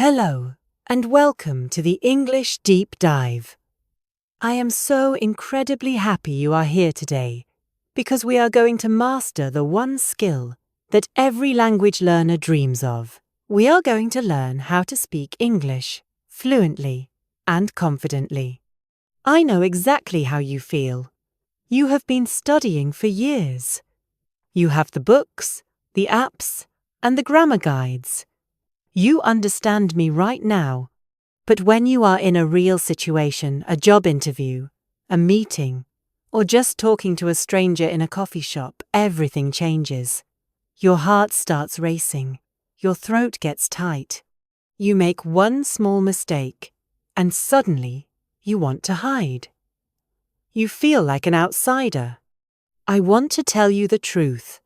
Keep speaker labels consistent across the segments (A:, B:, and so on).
A: Hello, and welcome to the English Deep Dive. I am so incredibly happy you are here today, because we are going to master the one skill that every language learner dreams of. We are going to learn how to speak English fluently and confidently. I know exactly how you feel. You have been studying for years. You have the books, the apps, and the grammar guides. You understand me right now, but when you are in a real situation, a job interview, a meeting, or just talking to a stranger in a coffee shop, everything changes. Your heart starts racing, your throat gets tight. You make one small mistake, and suddenly you want to hide. You feel like an outsider. I want to tell you the truth.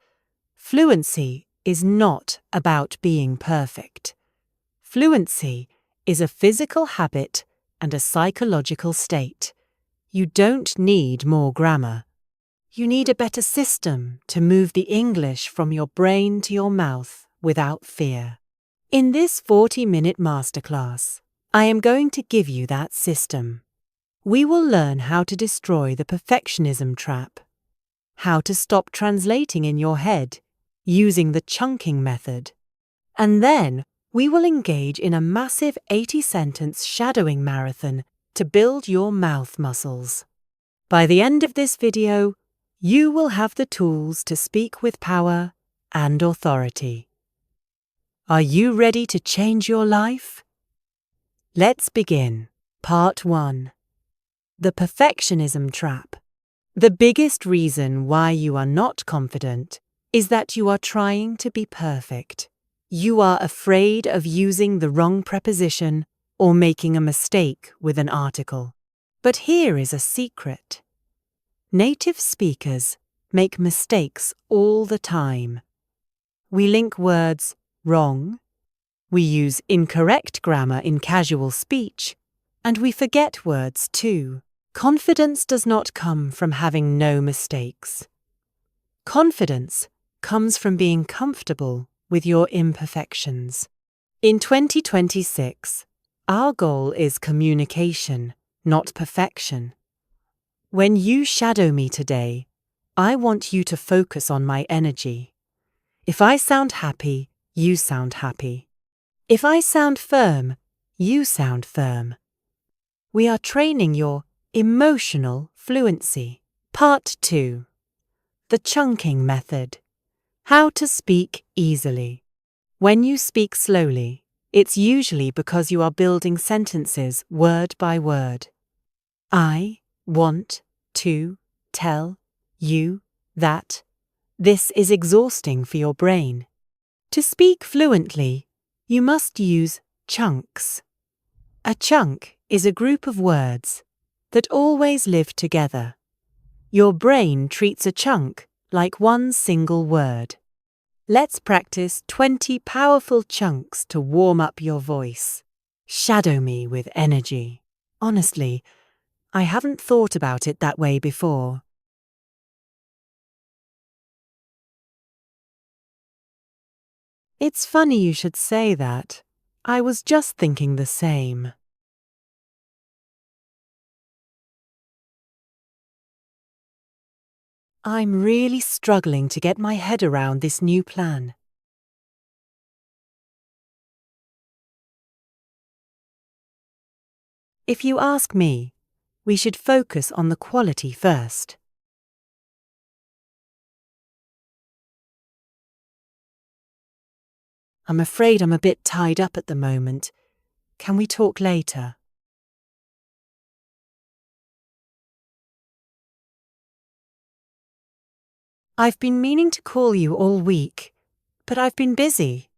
A: Fluency is not about being perfect. Fluency is a physical habit and a psychological state. You don't need more grammar. You need a better system to move the English from your brain to your mouth without fear. In this 40-minute masterclass, I am going to give you that system. We will learn how to destroy the perfectionism trap, how to stop translating in your head using the chunking method, and then we will engage in a massive 80-sentence shadowing marathon to build your mouth muscles. By the end of this video, you will have the tools to speak with power and authority. Are you ready to change your life? Let's begin. Part 1. The perfectionism trap. The biggest reason why you are not confident is that you are trying to be perfect. You are afraid of using the wrong preposition or making a mistake with an article. But here is a secret. Native speakers make mistakes all the time. We link words wrong, we use incorrect grammar in casual speech, and we forget words too. Confidence does not come from having no mistakes. Confidence comes from being comfortable with your imperfections. In 2026, our goal is communication, not perfection. When you shadow me today, I want you to focus on my energy. If I sound happy, you sound happy. If I sound firm, you sound firm. We are training your emotional fluency. Part 2. The chunking method. How to speak easily. When you speak slowly, it's usually because you are building sentences word by word. I want to tell you that. This is exhausting for your brain. To speak fluently, you must use chunks. A chunk is a group of words that always live together. Your brain treats a chunk like one single word. Let's practice 20 powerful chunks to warm up your voice. Shadow me with energy. Honestly, I haven't thought about it that way before. It's funny you should say that. I was just thinking the same. I'm really struggling to get my head around this new plan. If you ask me, we should focus on the quality first. I'm afraid I'm a bit tied up at the moment. Can we talk later? I've been meaning to call you all week, but I've been busy.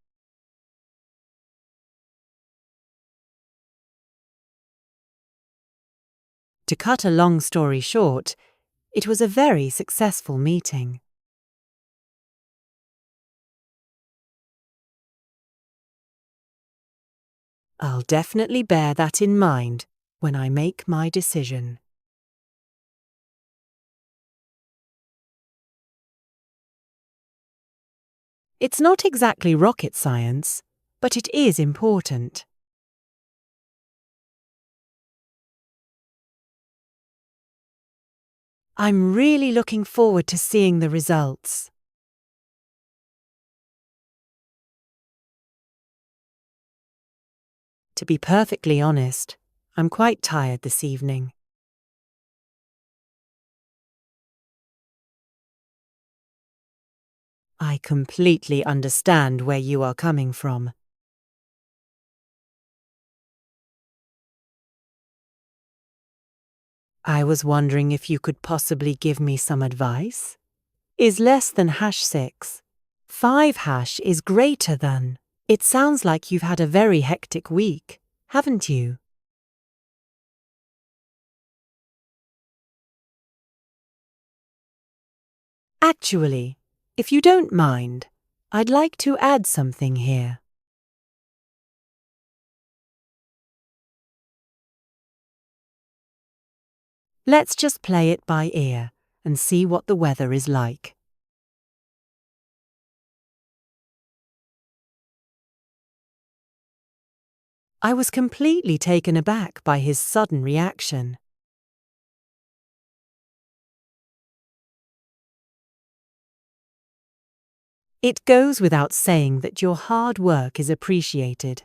A: To cut a long story short, it was a very successful meeting. I'll definitely bear that in mind when I make my decision. It's not exactly rocket science, but it is important. I'm really looking forward to seeing the results. To be perfectly honest, I'm quite tired this evening. I completely understand where you are coming from. I was wondering if you could possibly give me some advice? Is less than #6. 5 is greater than. It sounds like you've had a very hectic week, haven't you? Actually, if you don't mind, I'd like to add something here. Let's just play it by ear and see what the weather is like. I was completely taken aback by his sudden reaction. It goes without saying that your hard work is appreciated.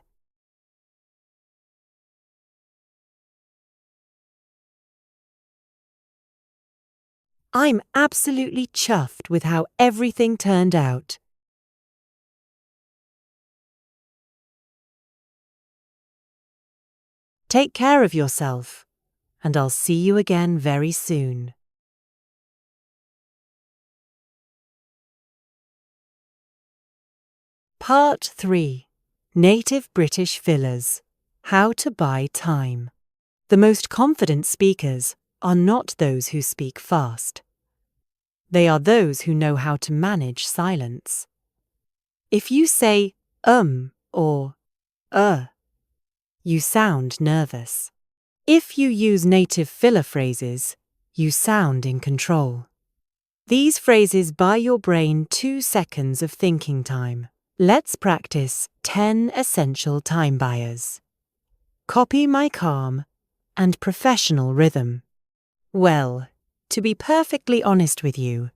A: I'm absolutely chuffed with how everything turned out. Take care of yourself, and I'll see you again very soon. Part 3. Native British Fillers. How to Buy Time. The most confident speakers are not those who speak fast. They are those who know how to manage silence. If you say or you sound nervous. If you use native filler phrases, you sound in control. These phrases buy your brain 2 seconds of thinking time. Let's practice 10 essential time buyers. Copy my calm and professional rhythm. Well, to be perfectly honest with you,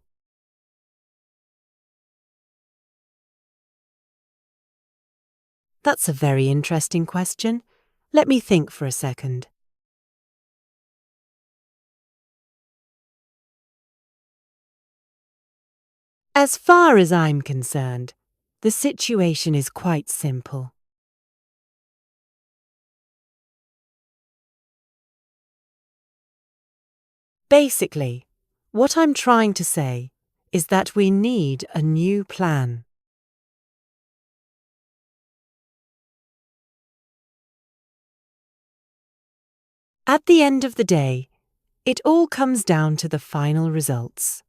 A: that's a very interesting question. Let me think for a second. As far as I'm concerned, the situation is quite simple. Basically, what I'm trying to say is that we need a new plan. At the end of the day, it all comes down to the final results.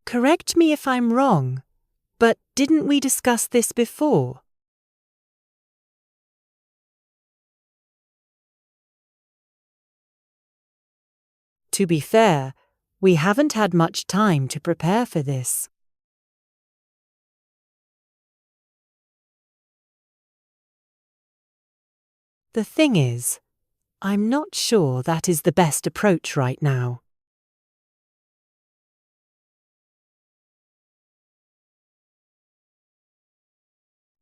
A: Correct me if I'm wrong, but didn't we discuss this before? To be fair, we haven't had much time to prepare for this. The thing is, I'm not sure that is the best approach right now.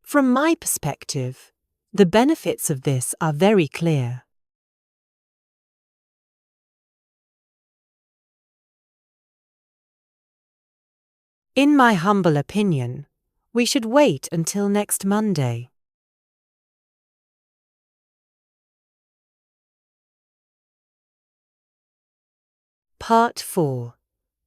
A: From my perspective, the benefits of this are very clear. In my humble opinion, we should wait until next Monday. Part 4.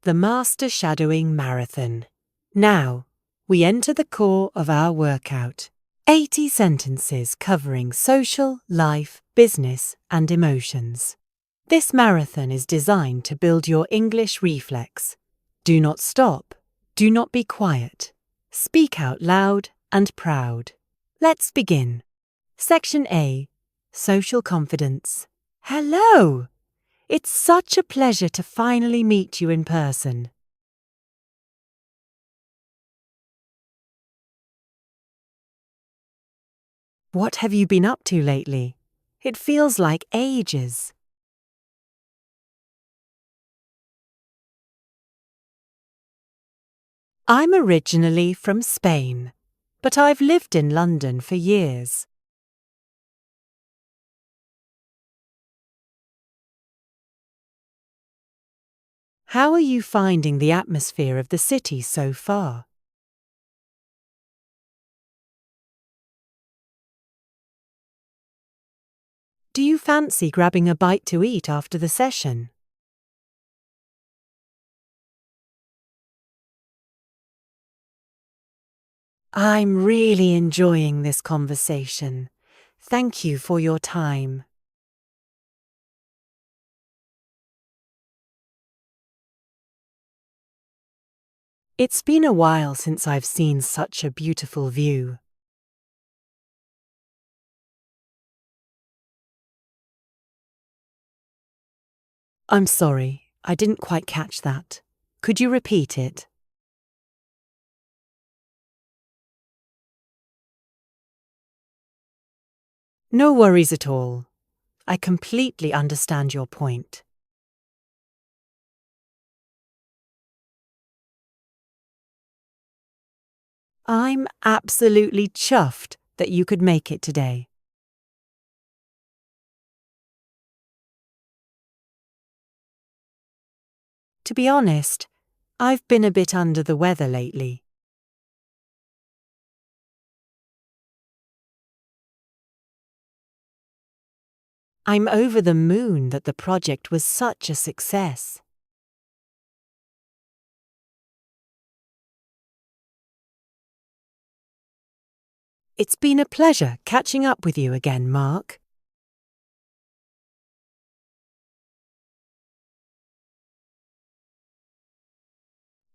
A: The Master Shadowing Marathon. Now, we enter the core of our workout. 80 sentences covering social, life, business, and emotions. This marathon is designed to build your English reflex. Do not stop. Do not be quiet. Speak out loud and proud. Let's begin. Section A. Social Confidence. Hello! It's such a pleasure to finally meet you in person. What have you been up to lately? It feels like ages. I'm originally from Spain, but I've lived in London for years. How are you finding the atmosphere of the city so far? Do you fancy grabbing a bite to eat after the session? I'm really enjoying this conversation. Thank you for your time. It's been a while since I've seen such a beautiful view. I'm sorry, I didn't quite catch that. Could you repeat it? No worries at all. I completely understand your point. I'm absolutely chuffed that you could make it today. To be honest, I've been a bit under the weather lately. I'm over the moon that the project was such a success. It's been a pleasure catching up with you again, Mark.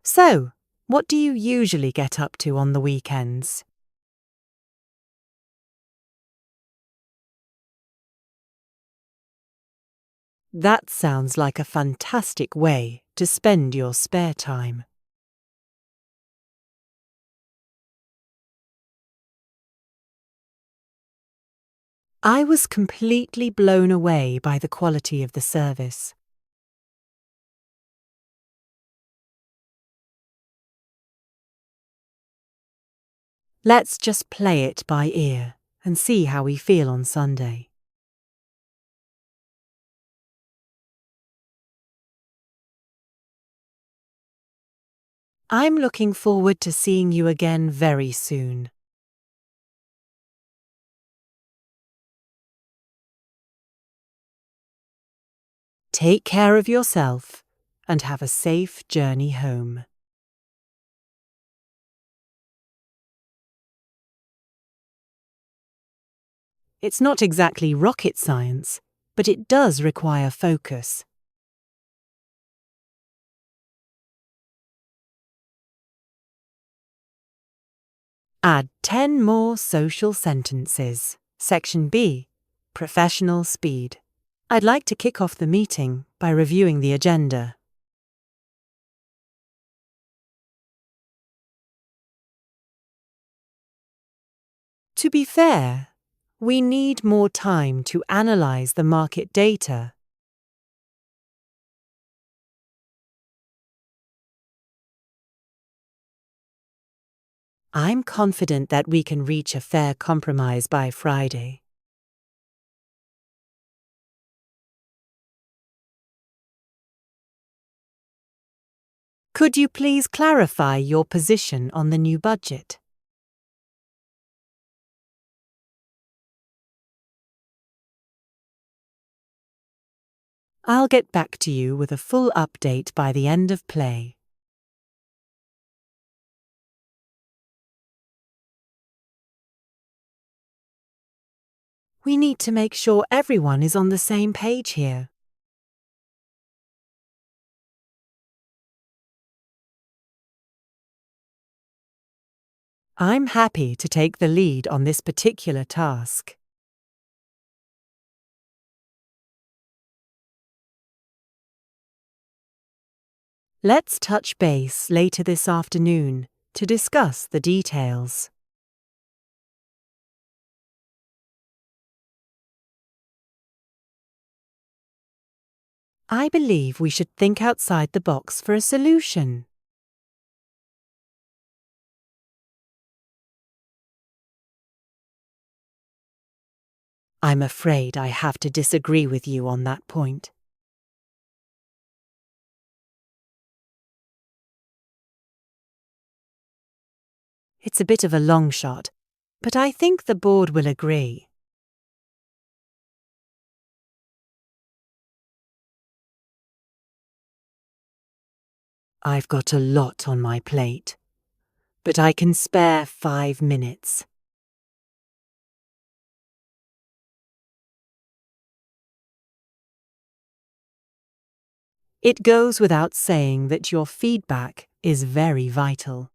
A: So, what do you usually get up to on the weekends? That sounds like a fantastic way to spend your spare time. I was completely blown away by the quality of the service. Let's just play it by ear and see how we feel on Sunday. I'm looking forward to seeing you again very soon. Take care of yourself and have a safe journey home. It's not exactly rocket science, but it does require focus. Add 10 more social sentences. Section B, Professional Speed. I'd like to kick off the meeting by reviewing the agenda. To be fair, we need more time to analyze the market data. I'm confident that we can reach a fair compromise by Friday. Could you please clarify your position on the new budget? I'll get back to you with a full update by the end of play. We need to make sure everyone is on the same page here. I'm happy to take the lead on this particular task. Let's touch base later this afternoon to discuss the details. I believe we should think outside the box for a solution. I'm afraid I have to disagree with you on that point. It's a bit of a long shot, but I think the board will agree. I've got a lot on my plate, but I can spare 5 minutes. It goes without saying that your feedback is very vital.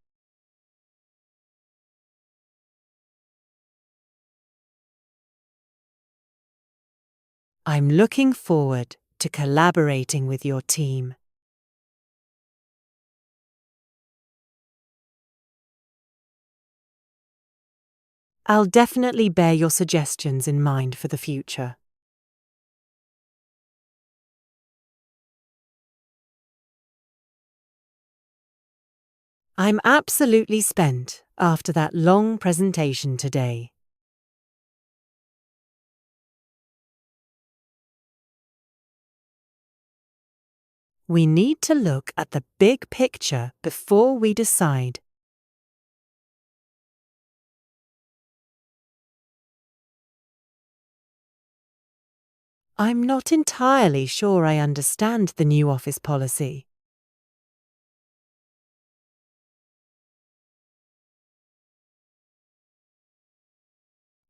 A: I'm looking forward to collaborating with your team. I'll definitely bear your suggestions in mind for the future. I'm absolutely spent after that long presentation today. We need to look at the big picture before we decide. I'm not entirely sure I understand the new office policy.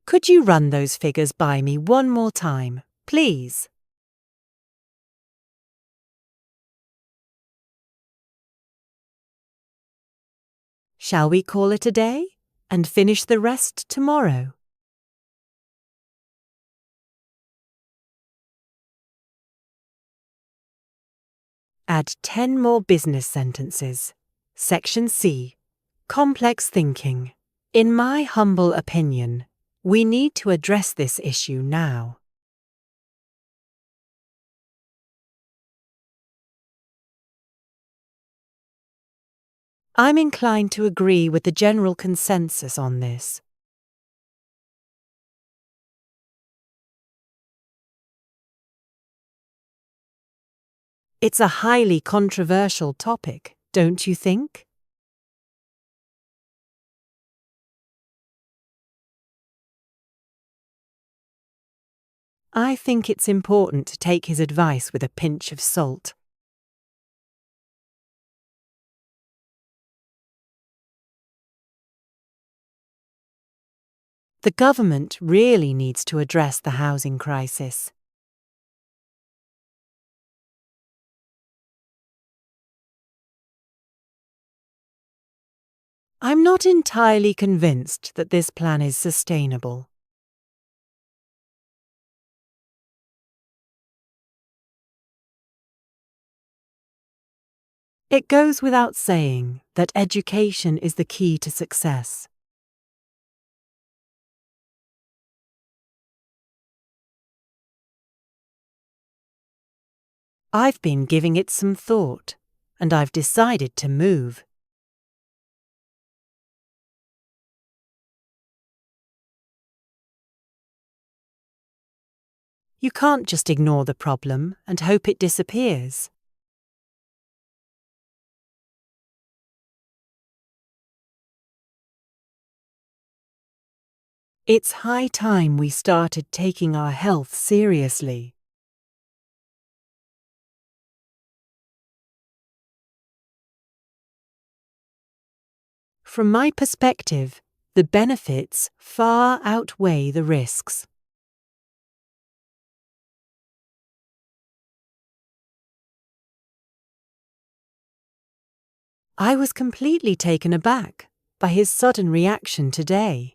A: Could you run those figures by me one more time, please? Shall we call it a day and finish the rest tomorrow? Add 10 more business sentences. Section C. Complex thinking. In my humble opinion, we need to address this issue now. I'm inclined to agree with the general consensus on this. It's a highly controversial topic, don't you think? I think it's important to take his advice with a pinch of salt. The government really needs to address the housing crisis. I'm not entirely convinced that this plan is sustainable. It goes without saying that education is the key to success. I've been giving it some thought, and I've decided to move. You can't just ignore the problem and hope it disappears. It's high time we started taking our health seriously. From my perspective, the benefits far outweigh the risks. I was completely taken aback by his sudden reaction today.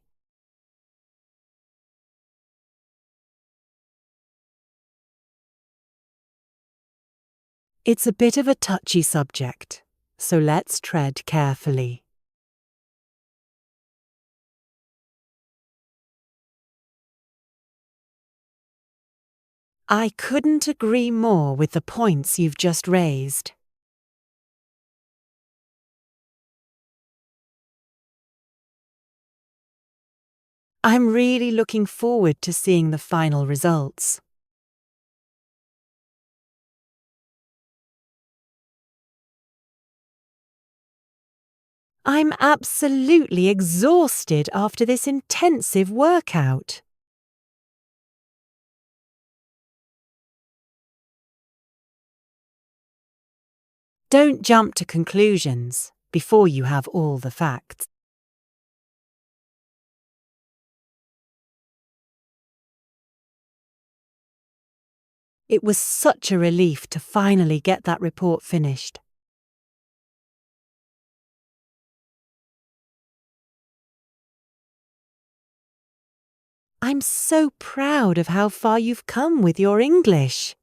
A: It's a bit of a touchy subject, so let's tread carefully. I couldn't agree more with the points you've just raised. I'm really looking forward to seeing the final results. I'm absolutely exhausted after this intensive workout. Don't jump to conclusions before you have all the facts. It was such a relief to finally get that report finished. I'm so proud of how far you've come with your English.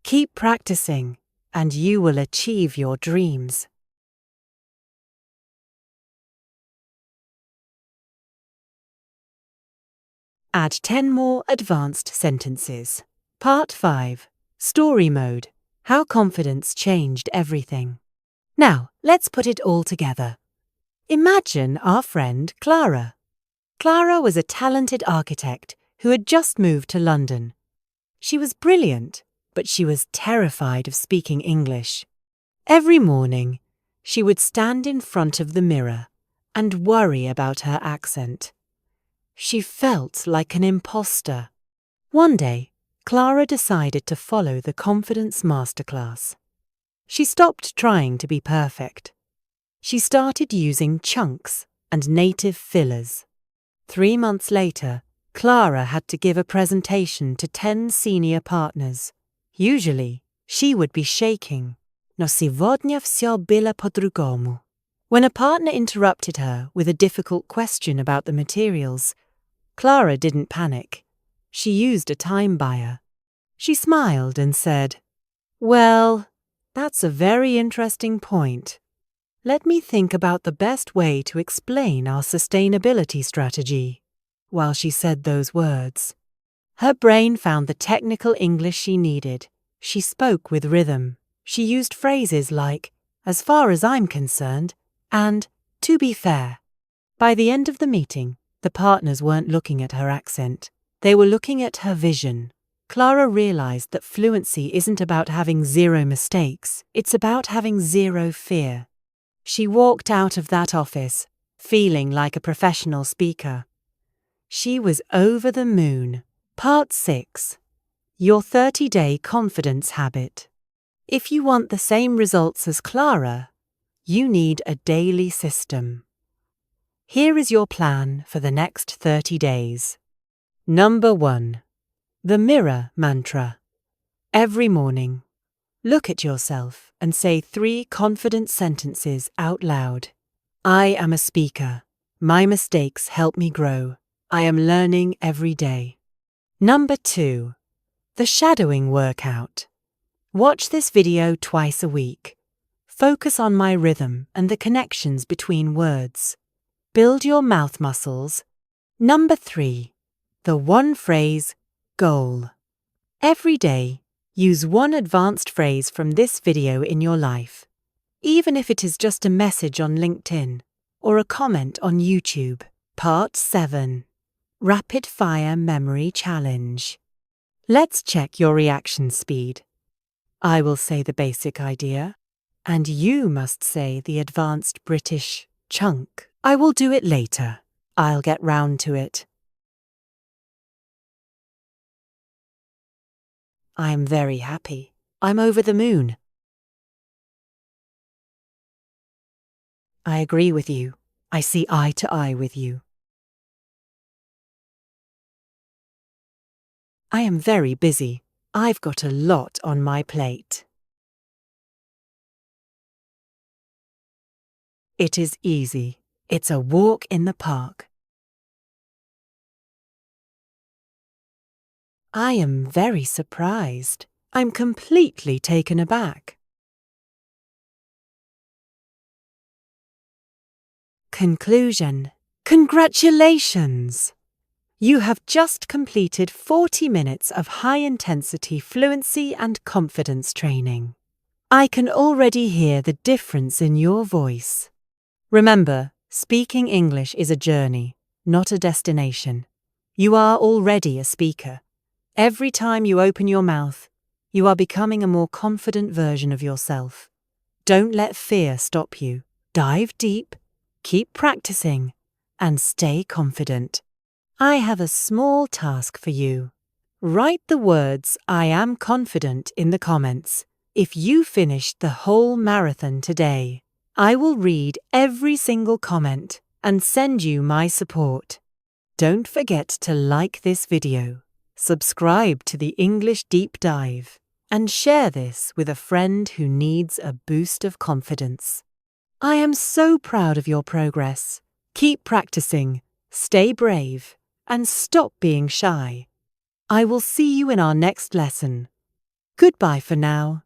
A: Keep practicing, and you will achieve your dreams. Add 10 more advanced sentences. Part 5. Story Mode. How confidence changed everything. Now, let's put it all together. Imagine our friend Clara. Clara was a talented architect who had just moved to London. She was brilliant, but she was terrified of speaking English. Every morning, she would stand in front of the mirror and worry about her accent. She felt like an imposter. One day, Clara decided to follow the confidence masterclass. She stopped trying to be perfect. She started using chunks and native fillers. 3 months later, Clara had to give a presentation to 10 senior partners. Usually, she would be shaking. No сегодня всё было по-другому. When a partner interrupted her with a difficult question about the materials, Clara didn't panic. She used a time buyer. She smiled and said, "Well, that's a very interesting point. Let me think about the best way to explain our sustainability strategy." While she said those words, her brain found the technical English she needed. She spoke with rhythm. She used phrases like, "as far as I'm concerned," and "to be fair." By the end of the meeting, the partners weren't looking at her accent. They were looking at her vision. Clara realized that fluency isn't about having 0 mistakes, it's about having 0 fear. She walked out of that office, feeling like a professional speaker. She was over the moon. Part 6. Your 30-day confidence habit. If you want the same results as Clara, you need a daily system. Here is your plan for the next 30 days. Number 1. The mirror mantra. Every morning, look at yourself and say 3 confident sentences out loud. I am a speaker. My mistakes help me grow. I am learning every day. Number 2. The shadowing workout. Watch this video twice a week. Focus on my rhythm and the connections between words. Build your mouth muscles. Number 3. The one phrase goal. Every day, use one advanced phrase from this video in your life, even if it is just a message on LinkedIn or a comment on YouTube. Part 7. Rapid Fire Memory Challenge. Let's check your reaction speed. I will say the basic idea, and you must say the advanced British chunk. I will do it later. I'll get round to it. I am very happy. I'm over the moon. I agree with you. I see eye to eye with you. I am very busy. I've got a lot on my plate. It is easy. It's a walk in the park. I am very surprised. I'm completely taken aback. Conclusion. Congratulations! You have just completed 40 minutes of high-intensity fluency and confidence training. I can already hear the difference in your voice. Remember, speaking English is a journey, not a destination. You are already a speaker. Every time you open your mouth, you are becoming a more confident version of yourself. Don't let fear stop you. Dive deep, keep practicing, and stay confident. I have a small task for you. Write the words "I am confident" in the comments. If you finished the whole marathon today, I will read every single comment and send you my support. Don't forget to like this video, subscribe to the English Deep Dive, and share this with a friend who needs a boost of confidence. I am so proud of your progress. Keep practicing, stay brave, and stop being shy. I will see you in our next lesson. Goodbye for now.